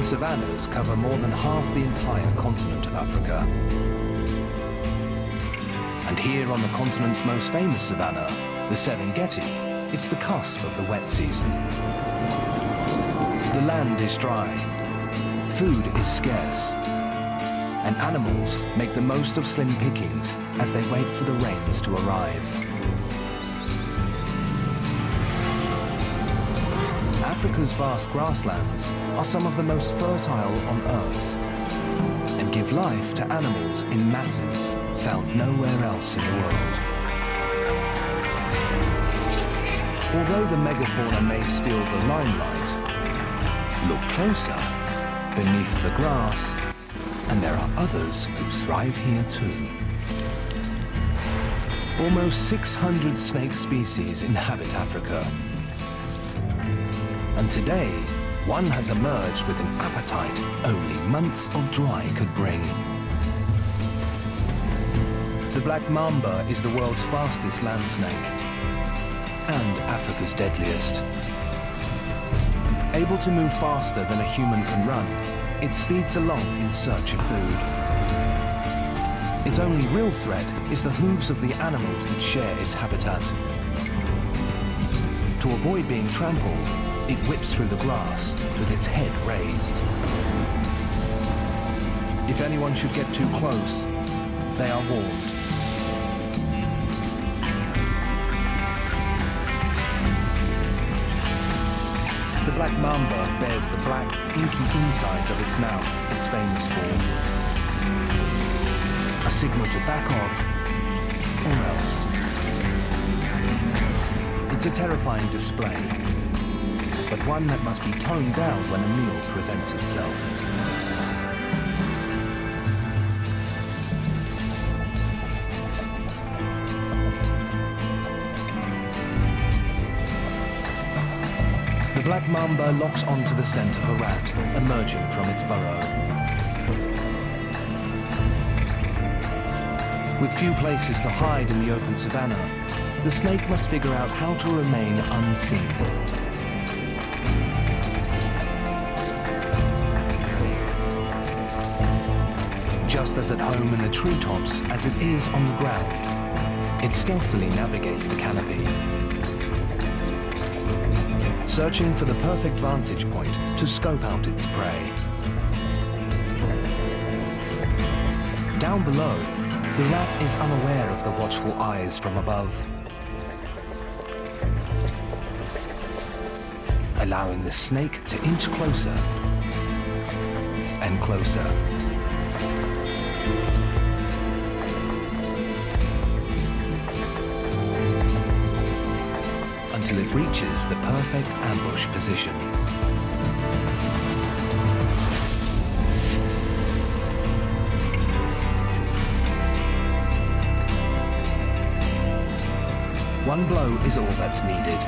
savannas cover more than half the entire continent of Africa. And here on the continent's most famous savanna, the Serengeti, it's the cusp of the wet season. The land is dry, food is scarce, and animals make the most of slim pickings as they wait for the rains to arrive. Africa's vast grasslands are some of the most fertile on Earth and give life to animals in masses found nowhere else in the world. Although the megafauna may steal the limelight, look closer beneath the grass, and there are others who thrive here too. Almost 600 snake species inhabit Africa. And today, one has emerged with an appetite only months of dry could bring. The black mamba is the world's fastest land snake and Africa's deadliest. Able to move faster than a human can run, it speeds along in search of food. Its only real threat is the hooves of the animals that share its habitat. To avoid being trampled, it whips through the grass with its head raised. If anyone should get too close, they are warned. The black mamba bears the black, inky insides of its mouth it's famous for. A signal to back off, or else. It's a terrifying display, but one that must be toned down when a meal presents itself. The black mamba locks onto the scent of a rat emerging from its burrow. With few places to hide in the open savanna, the snake must figure out how to remain unseen. Just as at home in the treetops as it is on the ground, it stealthily navigates the canopy, searching for the perfect vantage point to scope out its prey. Down below, the rat is unaware of the watchful eyes from above, allowing the snake to inch closer and closer. Until it reaches the perfect ambush position. One blow is all that's needed.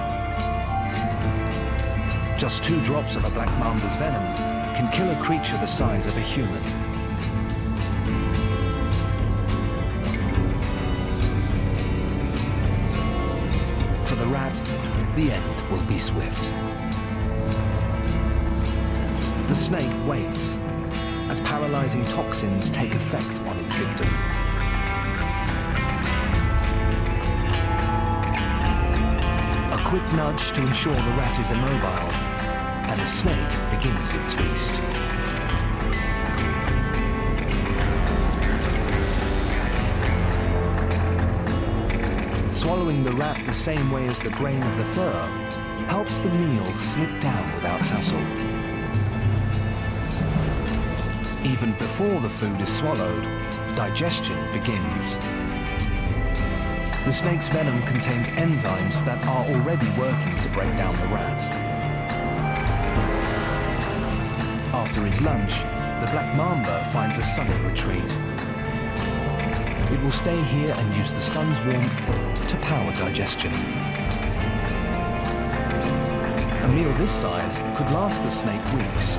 Just 2 drops of a black mamba's venom can kill a creature the size of a human. For the rat, the end will be swift. The snake waits as paralyzing toxins take effect on its victim. A quick nudge to ensure the rat is immobile, and the snake begins its feast. Swallowing the rat the same way as the grain of the fur helps the meal slip down without hassle. Even before the food is swallowed, digestion begins. The snake's venom contains enzymes that are already working to break down the rat. After its lunch, the black mamba finds a sunny retreat. It will stay here and use the sun's warmth to power digestion. A meal this size could last the snake weeks.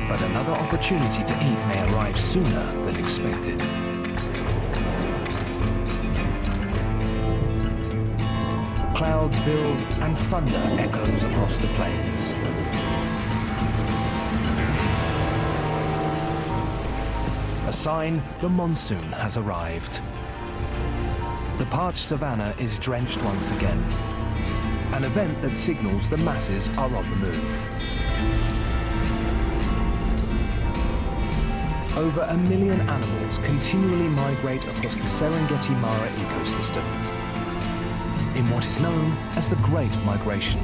But another opportunity to eat may arrive sooner than expected. Clouds build and thunder echoes across the plains. a sign the monsoon has arrived. The parched savannah is drenched once again, an event that signals the masses are on the move. Over 1 million animals continually migrate across the Serengeti Mara ecosystem, in what is known as the Great Migration.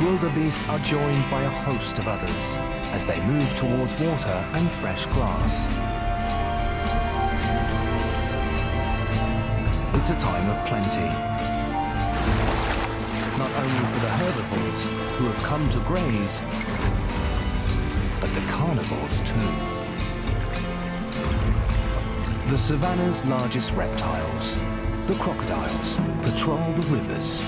Wildebeest are joined by a host of others as they move towards water and fresh grass. It's a time of plenty, not only for the herbivores who have come to graze, but the carnivores too. The savannah's largest reptiles, the crocodiles, patrol the rivers.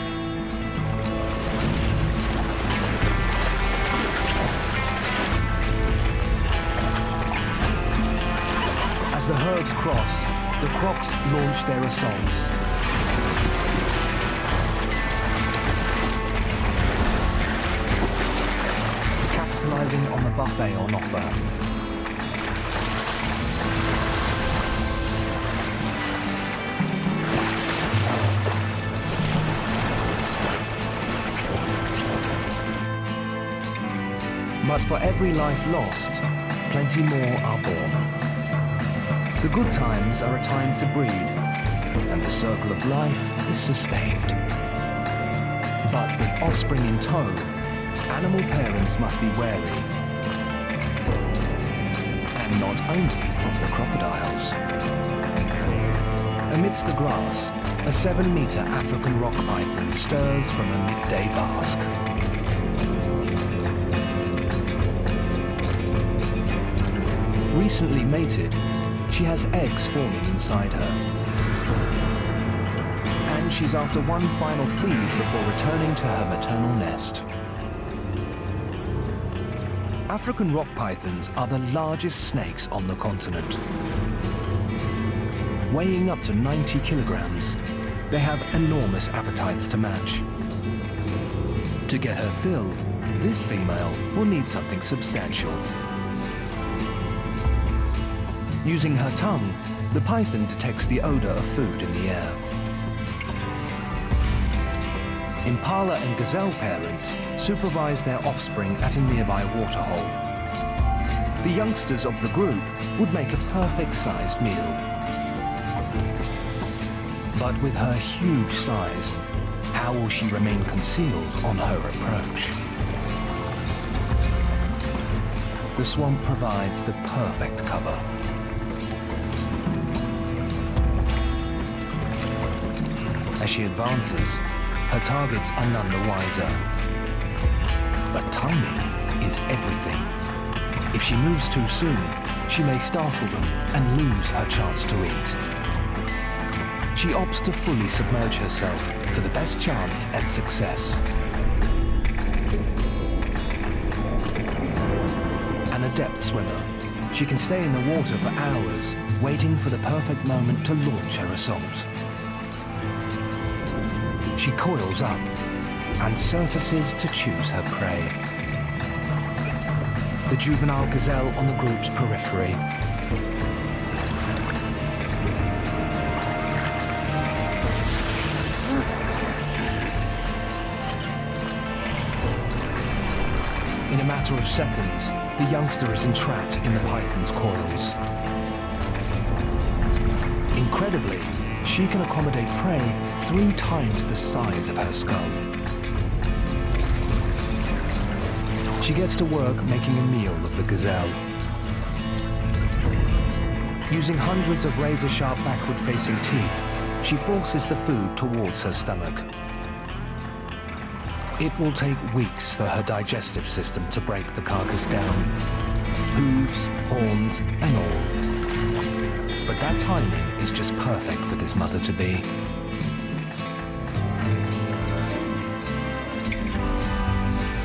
As the herds cross, the crocs launch their assaults. Capitalizing on the buffet on offer. But for every life lost, plenty more are born. The good times are a time to breed, and the circle of life is sustained. But with offspring in tow, animal parents must be wary. And not only of the crocodiles. Amidst the grass, a 7-meter African rock python stirs from a midday bask. Recently mated, she has eggs forming inside her. And she's after one final feed before returning to her maternal nest. African rock pythons are the largest snakes on the continent. Weighing up to 90 kilograms, they have enormous appetites to match. To get her fill, this female will need something substantial. Using her tongue, the python detects the odor of food in the air. Impala and gazelle parents supervise their offspring at a nearby waterhole. The youngsters of the group would make a perfect-sized meal. But with her huge size, how will she remain concealed on her approach? The swamp provides the perfect cover. As she advances, her targets are none the wiser. But timing is everything. If she moves too soon, she may startle them and lose her chance to eat. She opts to fully submerge herself for the best chance at success. An adept swimmer, she can stay in the water for hours, waiting for the perfect moment to launch her assault. She coils up and surfaces to choose her prey. The juvenile gazelle on the group's periphery. In a matter of seconds, the youngster is entrapped in the python's coils. Incredibly, she can accommodate prey 3 times the size of her skull. She gets to work making a meal of the gazelle. Using hundreds of razor-sharp backward-facing teeth, she forces the food towards her stomach. It will take weeks for her digestive system to break the carcass down. Hooves, horns, and all. But that timing is just perfect for this mother-to-be.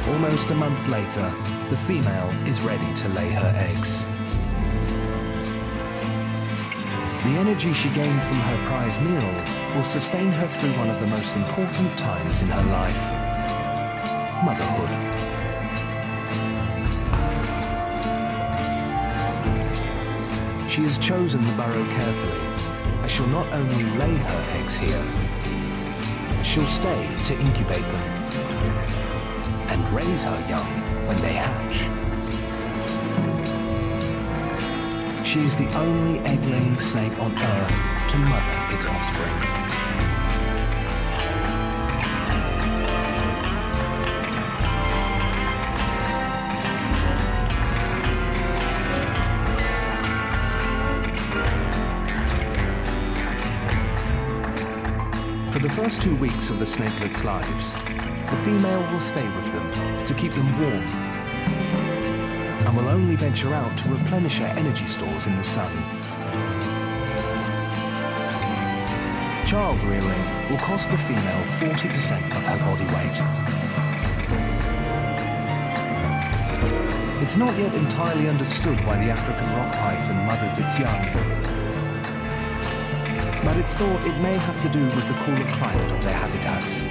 Almost a month later, the female is ready to lay her eggs. The energy she gained from her prize meal will sustain her through one of the most important times in her life: motherhood. has chosen the burrow carefully, as she'll not only lay her eggs here, she'll stay to incubate them and raise her young when they hatch. She is the only egg-laying snake on Earth to mother its offspring. For the first 2 weeks of the snakelet's lives, the female will stay with them to keep them warm and will only venture out to replenish her energy stores in the sun. Child rearing will cost the female 40% of her body weight. It's not yet entirely understood why the African rock python mothers its young, but it's thought it may have to do with the cooler climate of their habitats.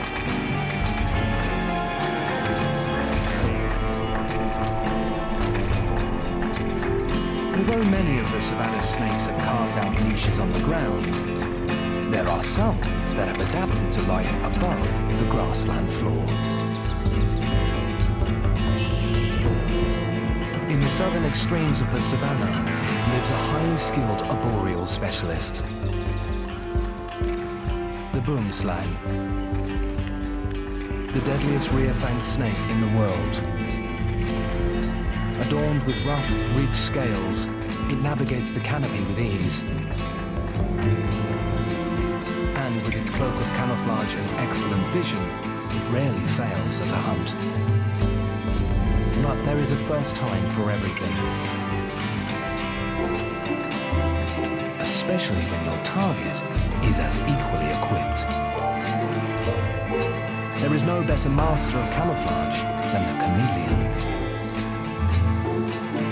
Although many of the savanna snakes have carved out niches on the ground, there are some that have adapted to life above the grassland floor. In the southern extremes of the savanna lives a highly skilled arboreal specialist, the boomslang, the deadliest rear-fanged snake in the world. Adorned with rough, ridged scales, it navigates the canopy with ease. And with its cloak of camouflage and excellent vision, it rarely fails at a hunt. But there is a first time for everything. Especially when your target is as equally equipped. There is no better master of camouflage than the chameleon.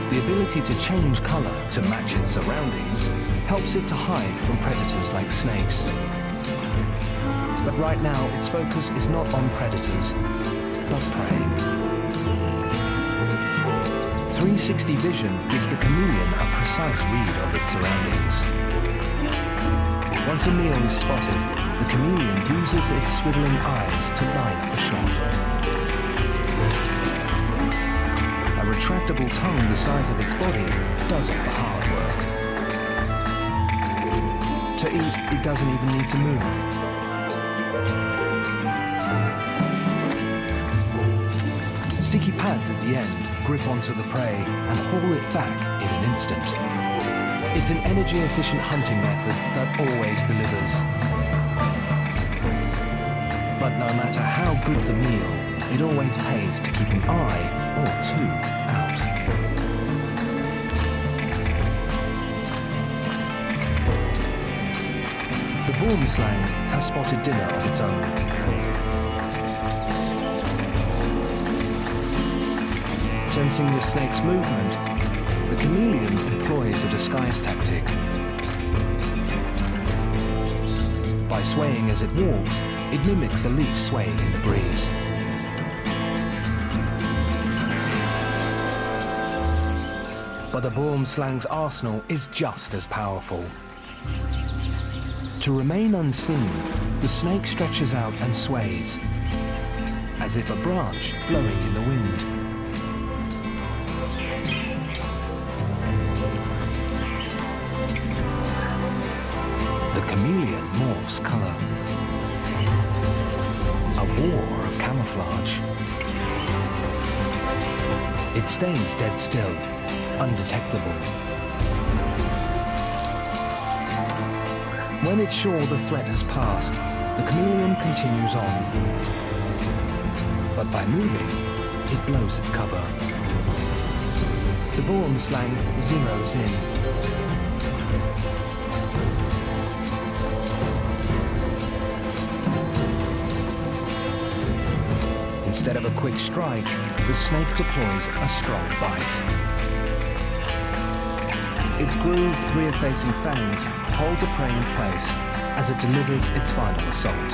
The ability to change color to match its surroundings helps it to hide from predators like snakes. But right now, its focus is not on predators, but prey. 360 vision gives the chameleon a precise read of its surroundings. Once a meal is spotted, the chameleon uses its swiveling eyes to line up a shot. A retractable tongue the size of its body does all the hard work. To eat, it doesn't even need to move. Sticky pads at the end grip onto the prey and haul it back in an instant. It's an energy-efficient hunting method that always delivers. But no matter how good the meal, it always pays to keep an eye or two out. The boomslang has spotted dinner of its own. Sensing the snake's movement, the chameleon employs a disguise tactic. By swaying as it walks, it mimics a leaf swaying in the breeze. But the boomslang's arsenal is just as powerful. To remain unseen, the snake stretches out and sways, as if a branch blowing in the wind. The chameleon morphs color. A war of camouflage. It stays dead still, undetectable. When it's sure the threat has passed, the chameleon continues on. But by moving, it blows its cover. The boomslang zeroes in. Instead of a quick strike, the snake deploys a strong bite. Its grooved, rear-facing fangs hold the prey in place as it delivers its final assault.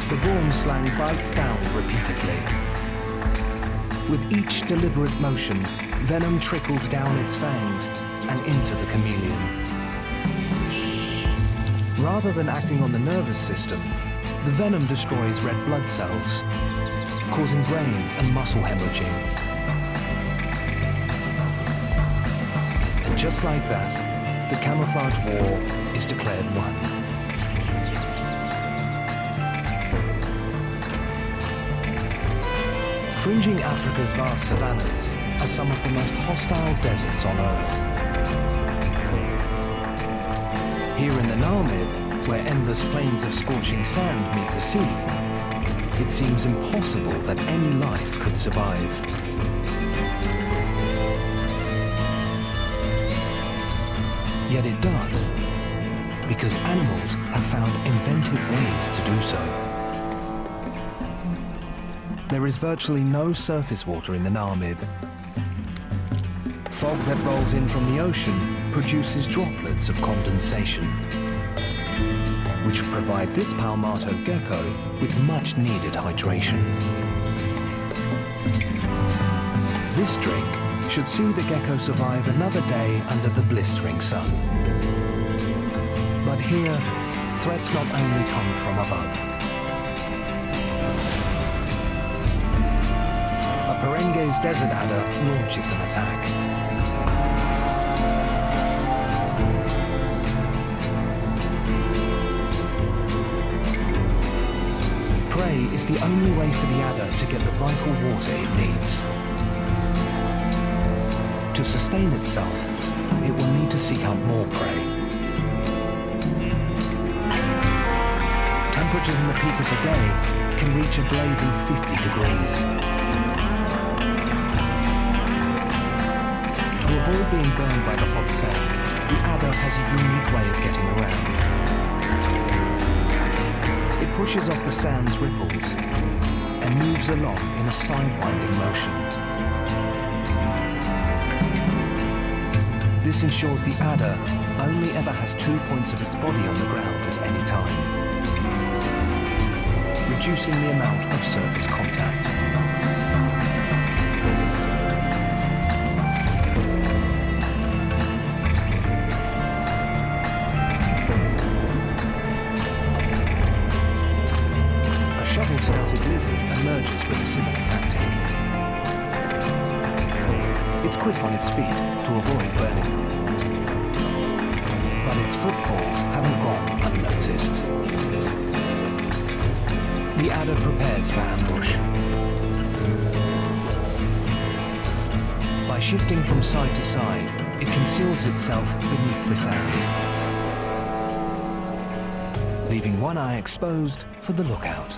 The boomslang bites down repeatedly. With each deliberate motion, Venom trickles down its fangs and into the chameleon. Rather than acting on the nervous system, the venom destroys red blood cells, causing brain and muscle hemorrhaging. And just like that, the camouflage war is declared won. Fringing Africa's vast savannas are some of the most hostile deserts on Earth. Here in the Namib, where endless plains of scorching sand meet the sea, it seems impossible that any life could survive. Yet it does, because animals have found inventive ways to do so. There is virtually no surface water in the Namib. Fog that rolls in from the ocean produces droplets of condensation, which provide this Palmato gecko with much needed hydration. This drink should see the gecko survive another day under the blistering sun. But here, threats not only come from above. A Perengues desert adder launches an attack. Prey is the only way for the adder to get the vital water it needs. To sustain itself, it will need to seek out more prey. Temperatures in the peak of the day can reach a blazing 50 degrees. To avoid being burned by the hot sand, the adder has a unique way of getting around. It pushes off the sand's ripples and moves along in a side-winding motion. This ensures the adder only ever has 2 points of its body on the ground at any time, reducing the amount of surface contact. Shovel-snouted lizard emerges with a similar tactic. It's quick on its feet to avoid burning them, but its footfalls haven't gone unnoticed. The adder prepares for ambush. By shifting from side to side, it conceals itself beneath the sand, leaving one eye exposed for the lookout.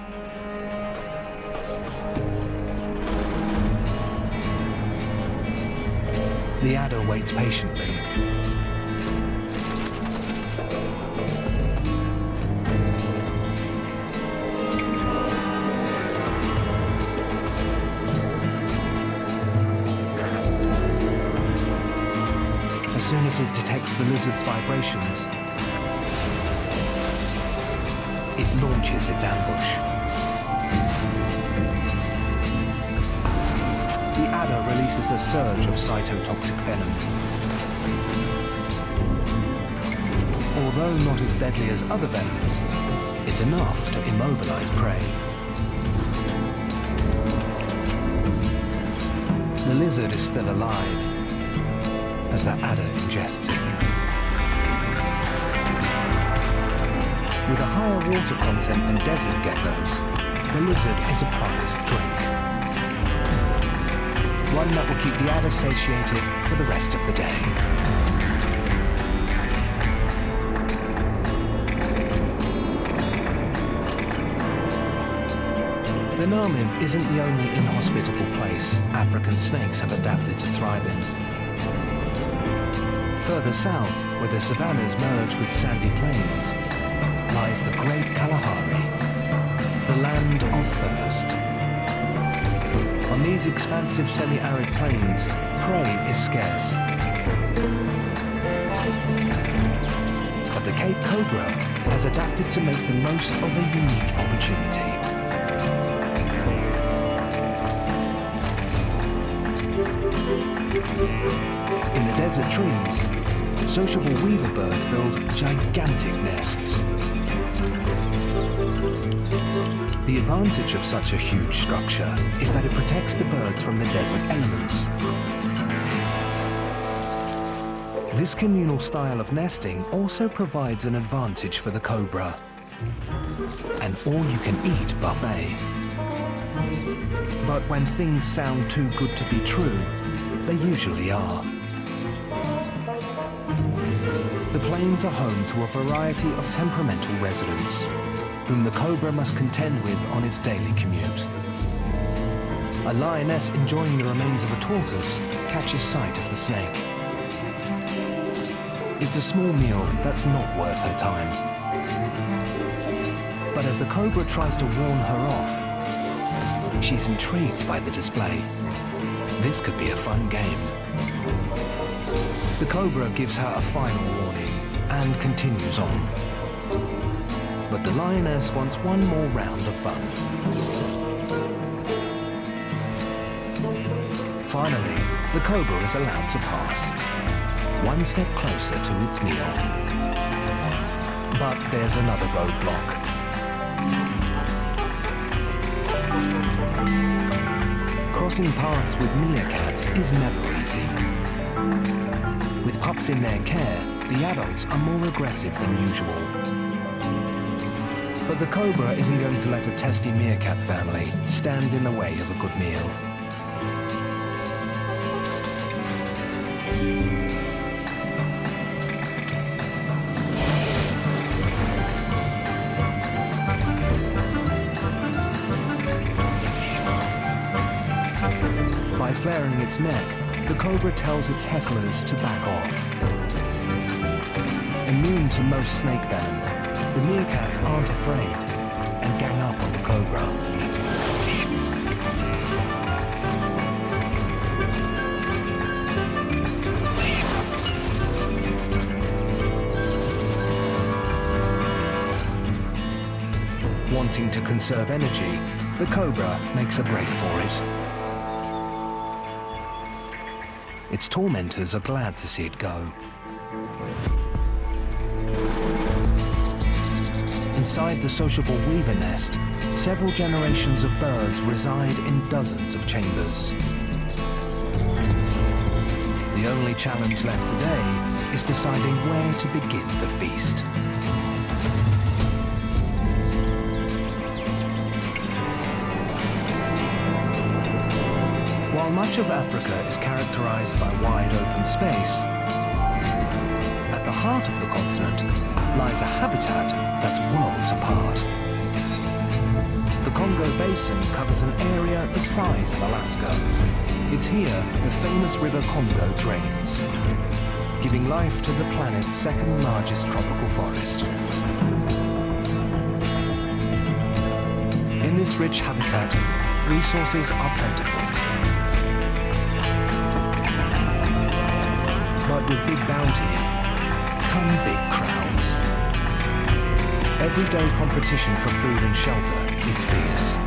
The adder waits patiently. As soon as it detects the lizard's vibrations, it launches its ambush. The adder releases a surge of cytotoxic venom. Although not as deadly as other venoms, it's enough to immobilize prey. The lizard is still alive as the adder ingests it. With a higher water content than desert geckos, the lizard is a prized drink. One that will keep the adder satiated for the rest of the day. The Namib isn't the only inhospitable place African snakes have adapted to thrive in. Further south, where the savannas merge with sandy plains, lies the Great Kalahari, the land of thirst. On these expansive semi-arid plains, prey is scarce. But the Cape cobra has adapted to make the most of a unique opportunity. desert trees, sociable weaver birds build gigantic nests. The advantage of such a huge structure is that it protects the birds from the desert elements. This communal style of nesting also provides an advantage for the cobra. An all-you-can-eat buffet. But when things sound too good to be true, they usually are. The plains are home to a variety of temperamental residents, whom the cobra must contend with on its daily commute. A lioness enjoying the remains of a tortoise catches sight of the snake. It's a small meal that's not worth her time. But as the cobra tries to warn her off, she's intrigued by the display. This could be a fun game. The cobra gives her a final warning and continues on. But the lioness wants one more round of fun. Finally, the cobra is allowed to pass, one step closer to its meal. But there's another roadblock. Crossing paths with meerkats is never easy. With pups in their care, the adults are more aggressive than usual. But the cobra isn't going to let a testy meerkat family stand in the way of a good meal. By flaring its neck, the cobra tells its hecklers to back off. Immune to most snake venom, the meerkats aren't afraid and gang up on the cobra. Wanting to conserve energy, the cobra makes a break for it. Its tormentors are glad to see it go. Inside the sociable weaver nest, several generations of birds reside in dozens of chambers. The only challenge left today is deciding where to begin the feast. While much of Africa is characterized by wide open space, at the heart of the continent lies a habitat that's worlds apart. The Congo Basin covers an area the size of Alaska. It's here the famous River Congo drains, giving life to the planet's second largest tropical forest. In this rich habitat, resources are plentiful. But with big bounty, come big crowds. Everyday competition for food and shelter is fierce.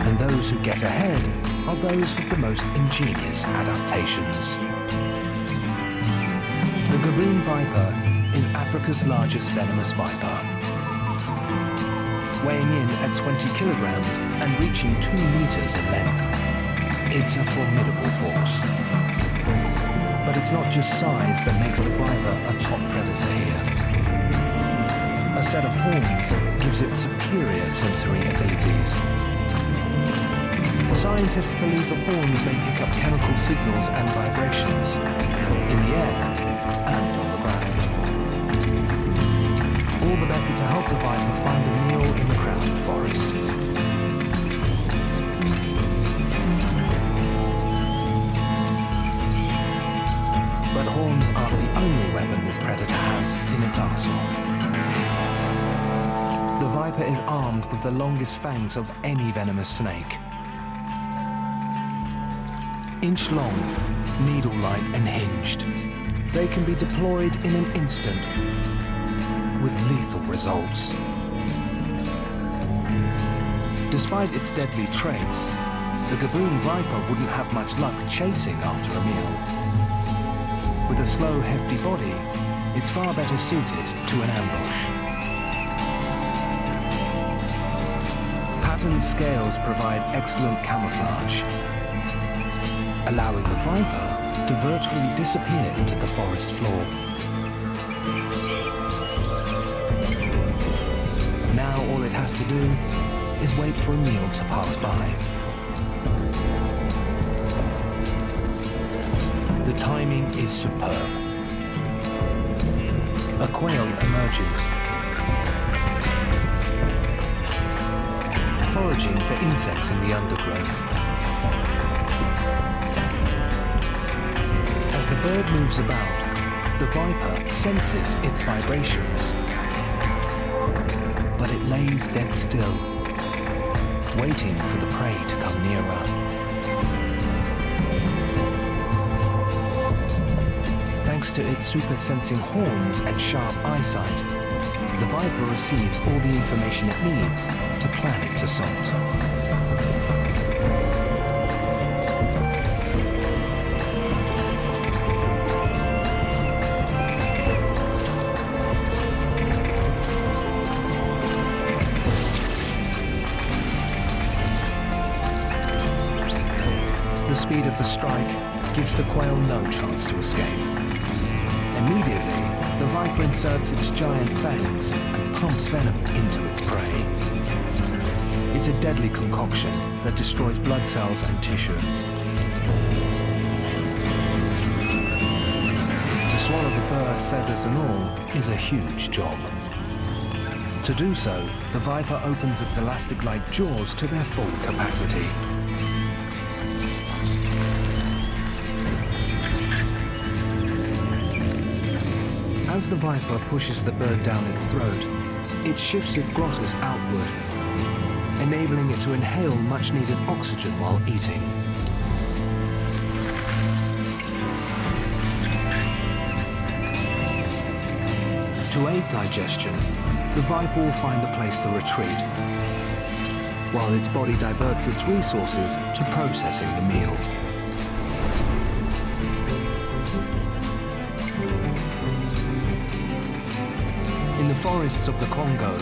And those who get ahead are those with the most ingenious adaptations. The Gaboon viper is Africa's largest venomous viper. Weighing in at 20 kilograms and reaching 2 meters in length. It's a formidable force. But it's not just size that makes the viper a top predator here. A set of horns gives it superior sensory abilities. Scientists believe the horns may pick up chemical signals and vibrations in the air and on the ground. All the better to help the viper find a meal in the crowded forest. But horns aren't the only weapon this predator has in its arsenal. The viper is armed with the longest fangs of any venomous snake. Inch long, needle-like and hinged, they can be deployed in an instant with lethal results. Despite its deadly traits, the Gaboon viper wouldn't have much luck chasing after a meal. With a slow, hefty body, it's far better suited to an ambush. Patterned scales provide excellent camouflage, allowing the viper to virtually disappear into the forest floor. Now all it has to do is wait for a meal to pass by. The timing is superb. A quail emerges, foraging for insects in the undergrowth. As the bird moves about, the viper senses its vibrations, but it lays dead still, waiting for the prey to come nearer. Thanks to its super-sensing horns and sharp eyesight, the viper receives all the information it needs to plan its assault. The speed of the strike gives the quail no chance to escape. Immediately, the viper inserts its giant fangs and pumps venom into its prey. It's a deadly concoction that destroys blood cells and tissue. To swallow the bird, feathers and all, is a huge job. To do so, the viper opens its elastic-like jaws to their full capacity. As the viper pushes the bird down its throat, it shifts its glottis outward, enabling it to inhale much-needed oxygen while eating. To aid digestion, the viper will find a place to retreat, while its body diverts its resources to processing the meal. In the forests of the Congo,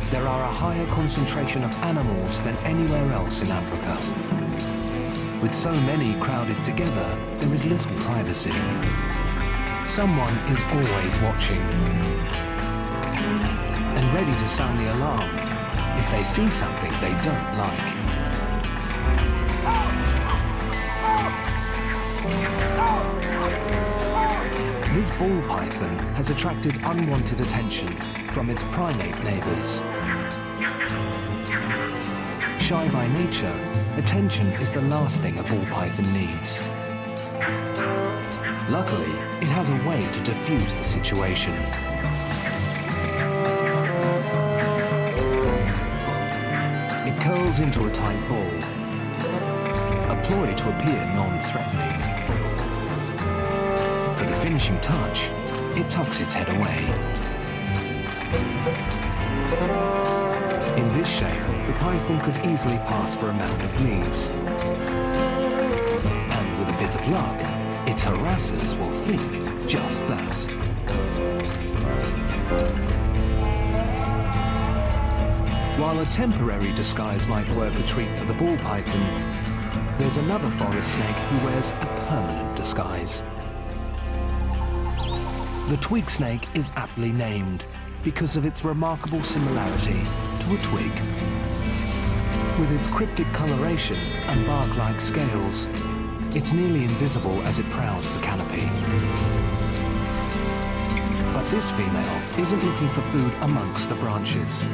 there are a higher concentration of animals than anywhere else in Africa. With so many crowded together, there is little privacy. Someone is always watching and ready to sound the alarm if they see something they don't like. This ball python has attracted unwanted attention from its primate neighbors. Shy by nature, attention is the last thing a ball python needs. Luckily, it has a way to defuse the situation. It curls into a tight ball, a ploy to appear non-threatening. For the finishing touch, it tucks its head away. In this shape, the python could easily pass for a mound of leaves. And with a bit of luck, its harassers will think just that. While a temporary disguise might work a treat for the ball python, there's another forest snake who wears a permanent disguise. The twig snake is aptly named because of its remarkable similarity to a twig. With its cryptic coloration and bark-like scales, it's nearly invisible as it prowls the canopy. But this female isn't looking for food amongst the branches.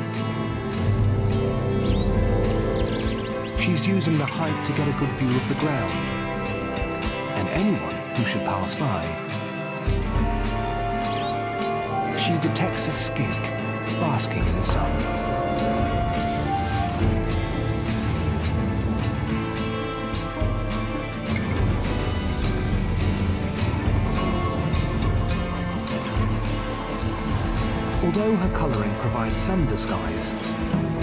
She's using the height to get a good view of the ground and anyone who should pass by. She detects a skink basking in the sun. Although her colouring provides some disguise,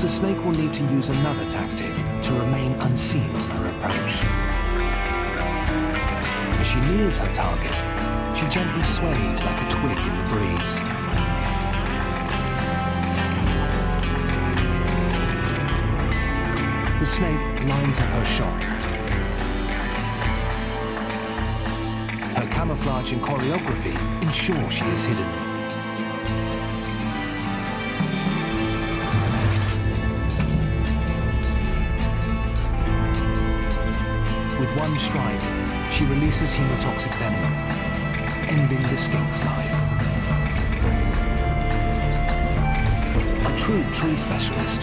the snake will need to use another tactic to remain unseen on her approach. As she nears her target, she gently sways like a twig in the breeze. The snake lines up her shot. Her camouflage and choreography ensure she is hidden. With one strike, she releases hemotoxic venom, ending the skink's life. A true tree specialist,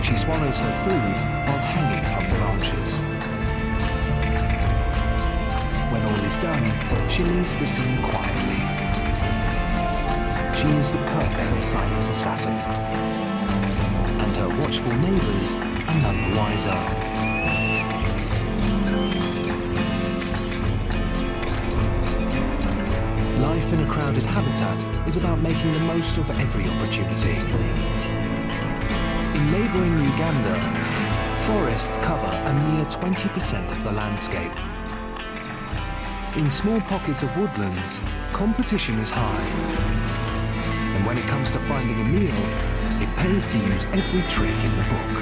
she swallows her food while hanging from the branches. When all is done, she leaves the scene quietly. She is the perfect silent assassin, and her watchful neighbors are none the wiser. Life in a crowded habitat is about making the most of every opportunity. In neighbouring Uganda, forests cover a mere 20% of the landscape. In small pockets of woodlands, competition is high. And when it comes to finding a meal, it pays to use every trick in the book.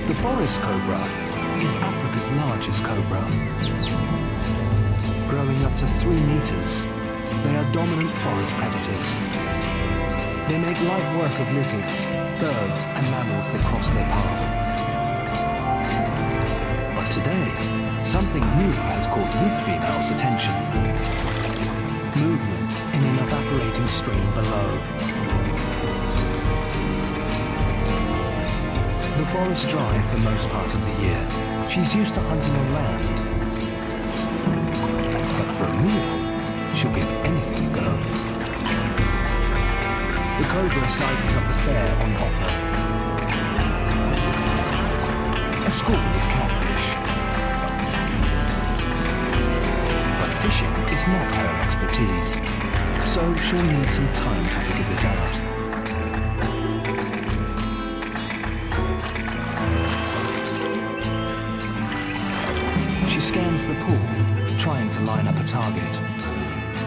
The forest cobra is Africa's largest cobra. Growing up to 3 meters, they are dominant forest predators. They make light work of lizards, birds and mammals that cross their path. But today, something new has caught this female's attention. Movement in an evaporating stream below. The forest's dry for most part of the year. She's used to hunting on land. But for a meal, she'll give anything a go. The cobra sizes up the fare on offer. A school of catfish. But fishing is not her expertise, so she'll need some time to figure this out. She scans the pool, trying to line up a target.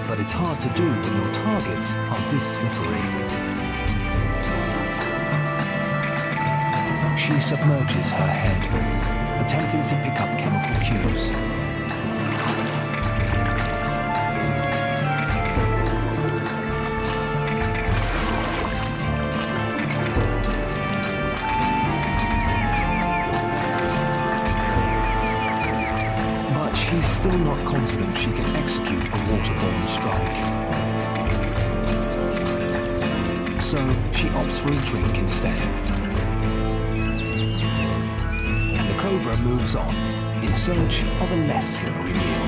But it's hard to do when your targets are this slippery. She submerges her head, attempting to pick up chemical cues. But she's still not confident she can execute a waterborne strike. So she opts for a drink instead. And the cobra moves on in search of a less slippery meal.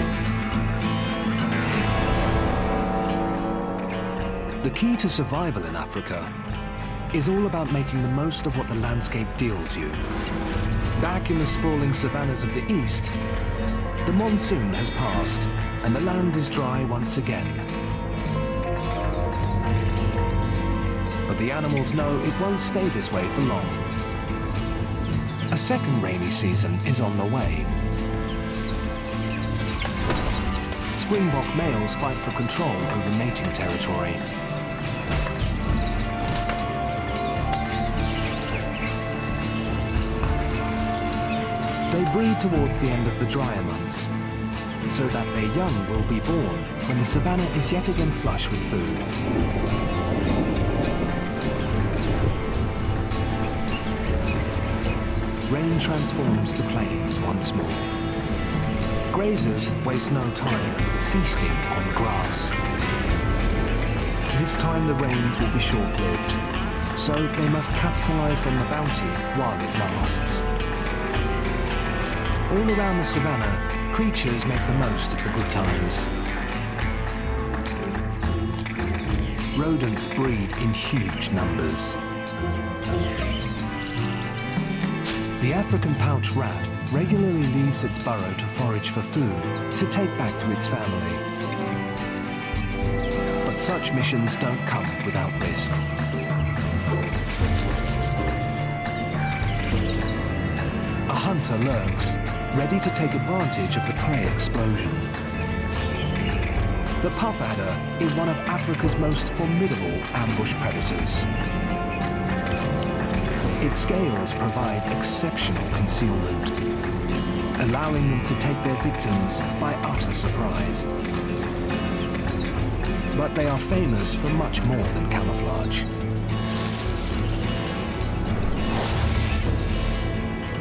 The key to survival in Africa is all about making the most of what the landscape deals you. Back in the sprawling savannas of the east, the monsoon has passed and the land is dry once again. But the animals know it won't stay this way for long. A second rainy season is on the way. Springbok males fight for control over mating territory. They breed towards the end of the drier months, so that their young will be born when the savannah is yet again flush with food. Rain transforms the plains once more. Grazers waste no time feasting on grass. This time the rains will be short-lived, so they must capitalize on the bounty while it lasts. All around the savannah, creatures make the most of the good times. Rodents breed in huge numbers. The African pouch rat regularly leaves its burrow to forage for food to take back to its family. But But such missions don't come without risk. A hunter lurks, ready to take advantage of the prey explosion. The puff adder is one of Africa's most formidable ambush predators. Its scales provide exceptional concealment, allowing them to take their victims by utter surprise. But they are famous for much more than camouflage.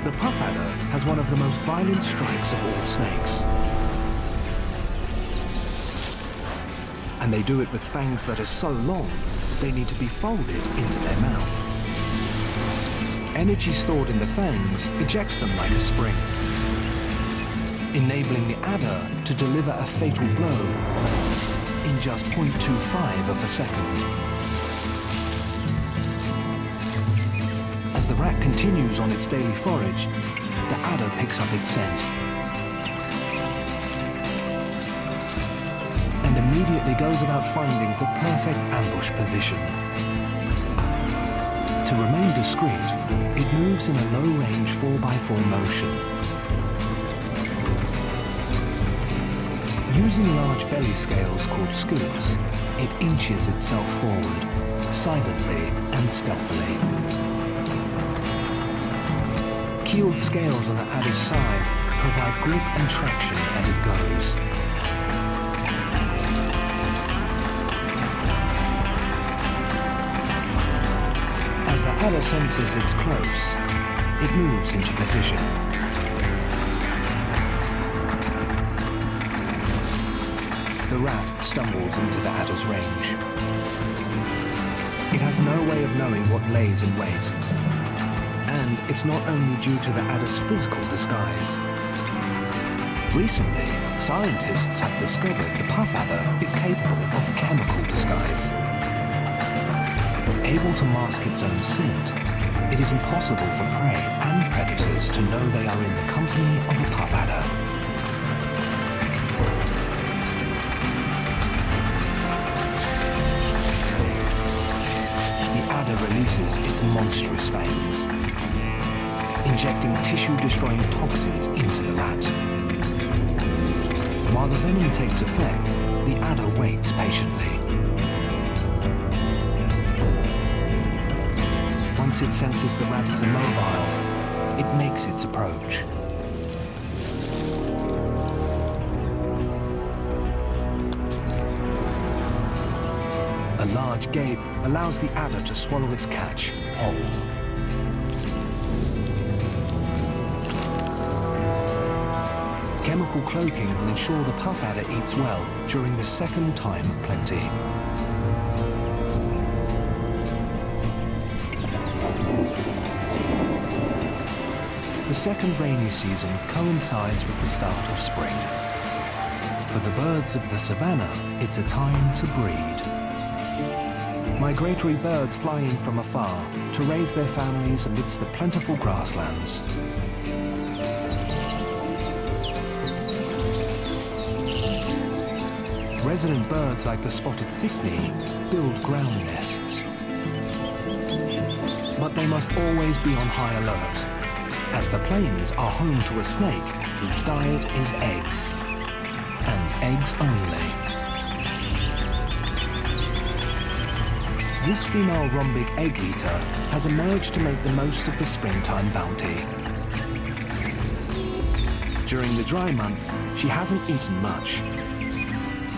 The puff adder has one of the most violent strikes of all snakes. And they do it with fangs that are so long, they need to be folded into their mouth. Energy stored in the fangs ejects them like a spring, enabling the adder to deliver a fatal blow in just 0.25 of a second. As the rat continues on its daily forage, the adder picks up its scent and immediately goes about finding the perfect ambush position. To remain discreet, it moves in a low-range 4x4 motion. Using large belly scales called scoops, it inches itself forward, silently and stealthily. Keeled scales on the adder's side provide grip and traction as it goes. As the adder senses it's close, it moves into position. The rat stumbles into the adder's range. It has no way of knowing what lays in wait. And it's not only due to the adder's physical disguise. Recently, scientists have discovered the puff adder is capable of chemical disguise. Able to mask its own scent, it is impossible for prey and predators to know they are in the company of a puff adder. The adder releases its monstrous fangs, injecting tissue-destroying toxins into the rat. While the venom takes effect, the adder waits patiently. Once it senses the rat is immobile, it makes its approach. A large gape allows the adder to swallow its catch whole. Chemical cloaking will ensure the puff adder eats well during the second time of plenty. The second rainy season coincides with the start of spring. For the birds of the savannah, it's a time to breed. Migratory birds fly in from afar to raise their families amidst the plentiful grasslands. Resident birds like the spotted thickney build ground nests. But they must always be on high alert, as the plains are home to a snake whose diet is eggs, and eggs only. This female rhombic egg eater has emerged to make the most of the springtime bounty. During the dry months, she hasn't eaten much,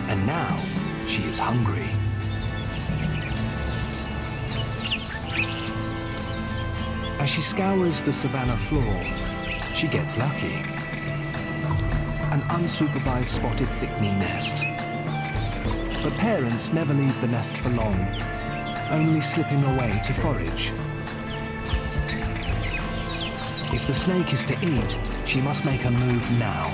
and now she is hungry. As she scours the savannah floor, she gets lucky. An unsupervised spotted thickney nest. But parents never leave the nest for long, only slipping away to forage. If the snake is to eat, she must make a move now.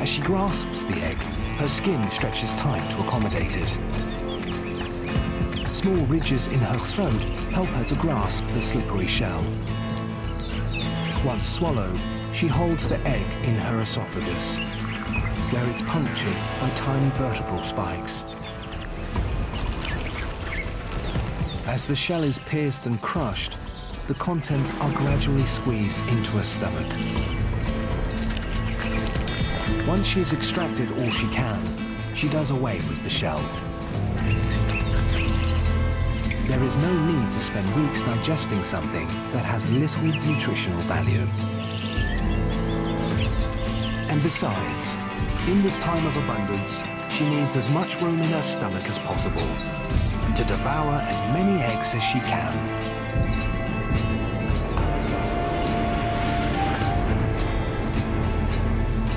As she grasps the egg, her skin stretches tight to accommodate it. Small ridges in her throat help her to grasp the slippery shell. Once swallowed, She holds the egg in her esophagus, where it's punctured by tiny vertebral spikes. As the shell is pierced and crushed, the contents are gradually squeezed into her stomach. Once she has extracted all she can, she does away with the shell. There is no need to spend weeks digesting something that has little nutritional value. And besides, in this time of abundance, she needs as much room in her stomach as possible to devour as many eggs as she can.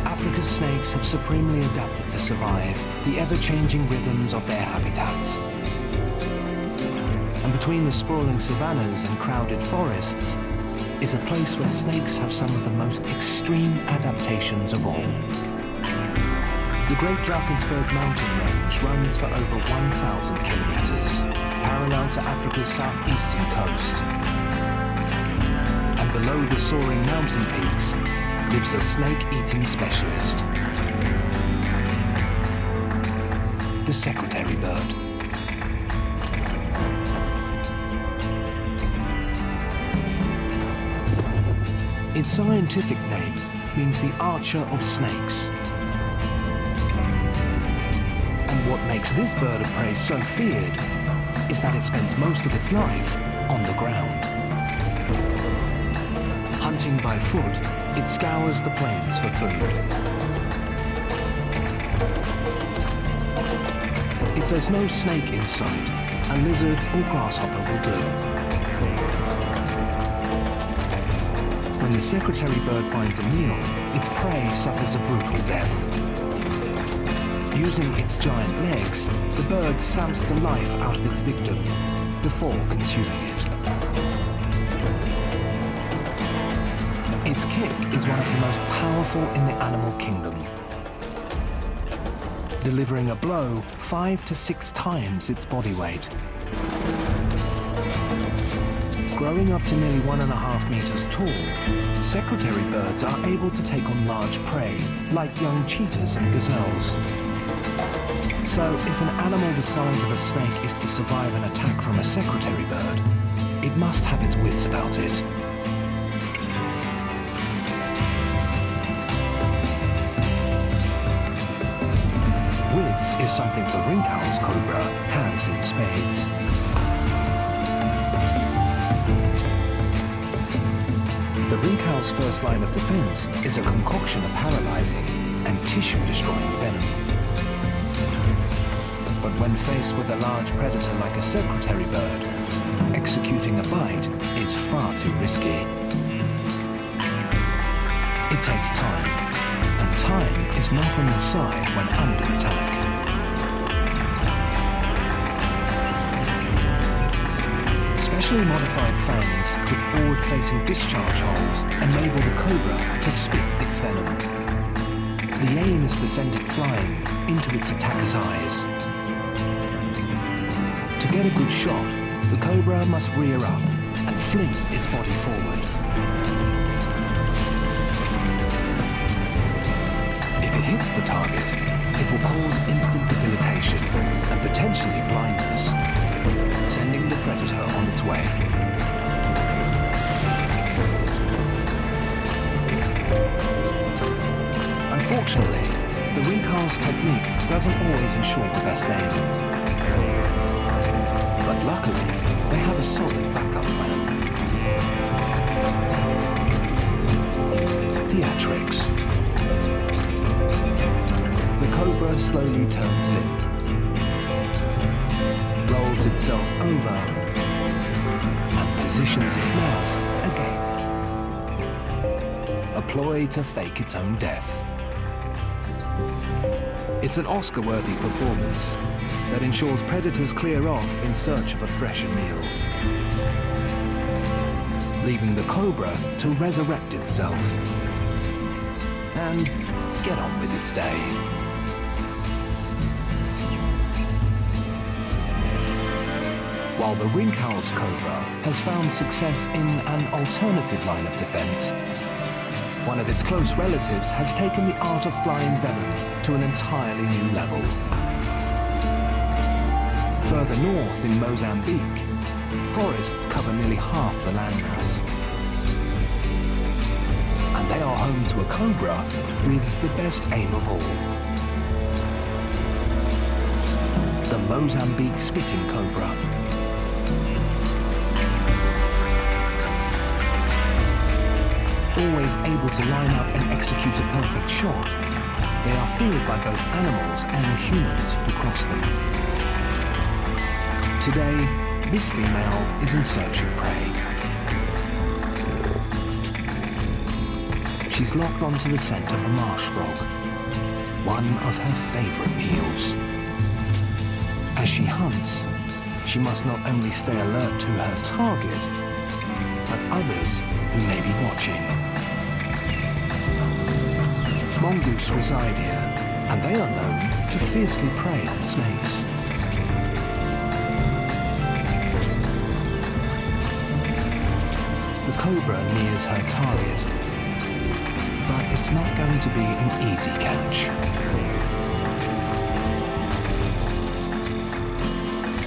Africa's snakes have supremely adapted to survive the ever-changing rhythms of their habitats. And between the sprawling savannas and crowded forests is a place where snakes have some of the most extreme adaptations of all. The Great Drakensberg mountain range runs for over 1,000 kilometers, parallel to Africa's southeastern coast. And below the soaring mountain peaks lives a snake-eating specialist, the secretary bird. Its scientific name means the archer of snakes. And what makes this bird of prey so feared is that it spends most of its life on the ground. Hunting by foot, it scours the plains for food. If there's no snake in sight, a lizard or grasshopper will do. When the secretary bird finds a meal, its prey suffers a brutal death. Using its giant legs, the bird stamps the life out of its victim before consuming it. Its kick is one of the most powerful in the animal kingdom, delivering a blow 5 to 6 times its body weight. Growing up to nearly 1.5 meters tall, secretary birds are able to take on large prey, like young cheetahs and gazelles. So if an animal the size of a snake is to survive an attack from a secretary bird, it must have its wits about it. Wits is something the Ringkaus cobra has in spades. The Ringkaus' first line of defense is a concoction of paralyzing and tissue-destroying venom. But when faced with a large predator like a secretary bird, executing a bite is far too risky. It takes time, and time is not on your side when under attack. Specially modified fangs with forward-facing discharge holes enable the cobra to spit its venom. The aim is to send it flying into its attacker's eyes. To get a good shot, the cobra must rear up and fling its body forward. If it hits the target, it will cause instant debilitation and potentially blindness, sending the predator on its way. Unfortunately, the Ringkaus technique doesn't always ensure the best aim. But luckily, they have a solid backup plan. Theatrics. The cobra slowly turns limp, rolls itself over, and positions its mouth again. A ploy to fake its own death. It's an Oscar-worthy performance that ensures predators clear off in search of a fresher meal, leaving the cobra to resurrect itself and get on with its day. While the Ringkaus cobra has found success in an alternative line of defense, One of its close relatives has taken the art of flying venom to an entirely new level. Further north in Mozambique, forests cover nearly half the landmass. And they are home to a cobra with the best aim of all. The Mozambique spitting cobra. Always able to line up and execute a perfect shot, they are feared by both animals and humans who cross them. Today, this female is in search of prey. She's locked onto the scent of a marsh frog, one of her favorite meals. As she hunts, she must not only stay alert to her target, but others who may be watching. Mongoose reside here, and they are known to fiercely prey on snakes. The cobra nears her target, but it's not going to be an easy catch.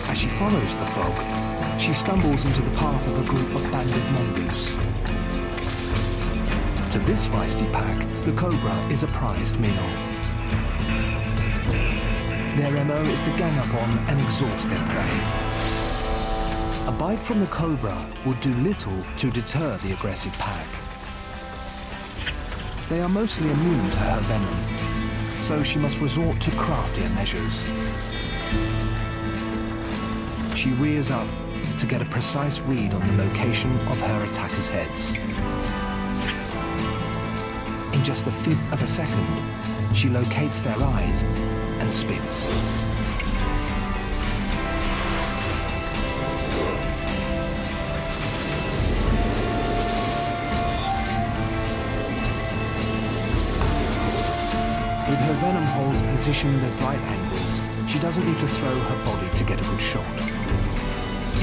As she follows the frog, she stumbles into the path of a group of banded mongoose. To this feisty pack, the cobra is a prized meal. Their MO is to gang up on and exhaust their prey. A bite from the cobra would do little to deter the aggressive pack. They are mostly immune to her venom, so she must resort to craftier measures. She rears up to get a precise read on the location of her attackers' heads. In just a fifth of a second, she locates their eyes and spits. With her venom holes positioned at right angles, she doesn't need to throw her body to get a good shot.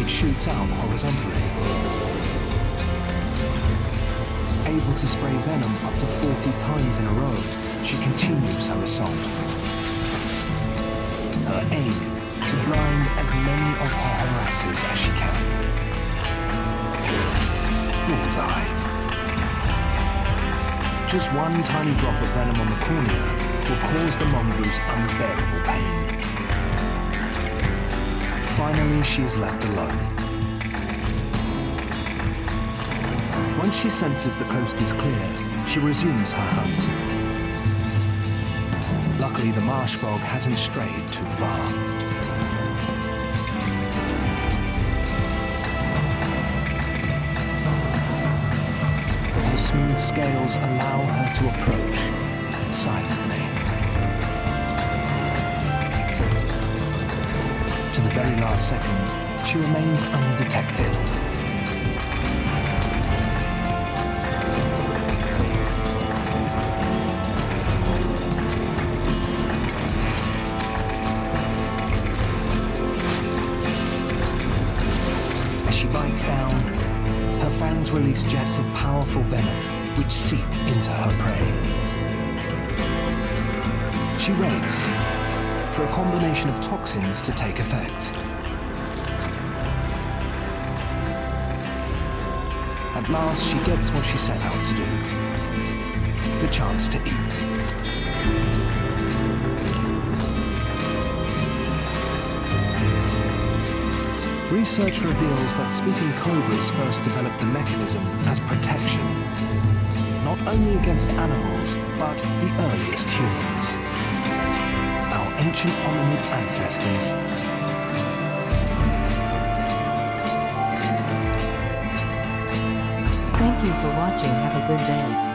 It shoots out horizontally. Able to spray venom up to 40 times in a row, she continues her assault. Her aim, to blind as many of her harassers as she can. Bullseye. Just one tiny drop of venom on the cornea will cause the mongoose unbearable pain. Finally, she is left alone. Once she senses the coast is clear, she resumes her hunt. Luckily, the marsh frog hasn't strayed too far. Her smooth scales allow her to approach silently. To the very last second, she remains undetected. Release jets of powerful venom which seep into her prey. She waits for a combination of toxins to take effect. At last, she gets what she set out to do: the chance to eat. Research reveals that spitting cobras first developed the mechanism as protection, not only against animals, but the earliest humans, our ancient hominid ancestors. Thank you for watching. Have a good day.